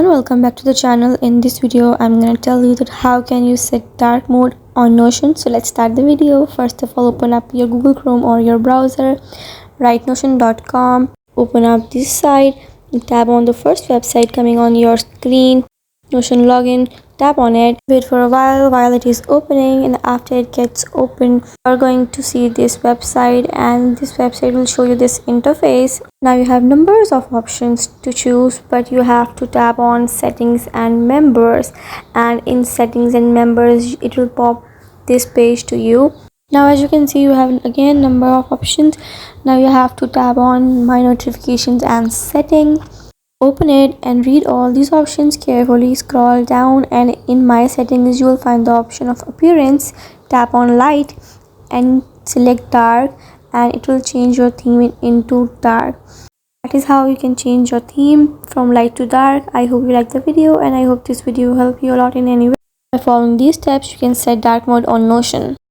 everyone, welcome back to the channel. In this video I'm gonna tell you that how can you set dark mode on Notion. So let's start the video. First of all, open up your Google Chrome or your browser, write notion.com, open up this site and tap on the first website coming on your screen, Notion login. Tap on it, wait for a while it is opening, and after it gets open you are going to see this website, and this website will show you this interface. Now you have numbers of options to choose, but you have to tap on settings and members, and in settings and members it will pop this page to you. Now as you can see, you have again number of options. Now you have to tap on my notifications and setting. Open it and read all these options carefully. Scroll down and in my settings you will find the option of appearance. Tap on light and select dark, and it will change your theme into dark. That is how you can change your theme from light to dark. I hope you like the video, and I hope this video will help you a lot in any way. By following these steps you can set dark mode on Notion.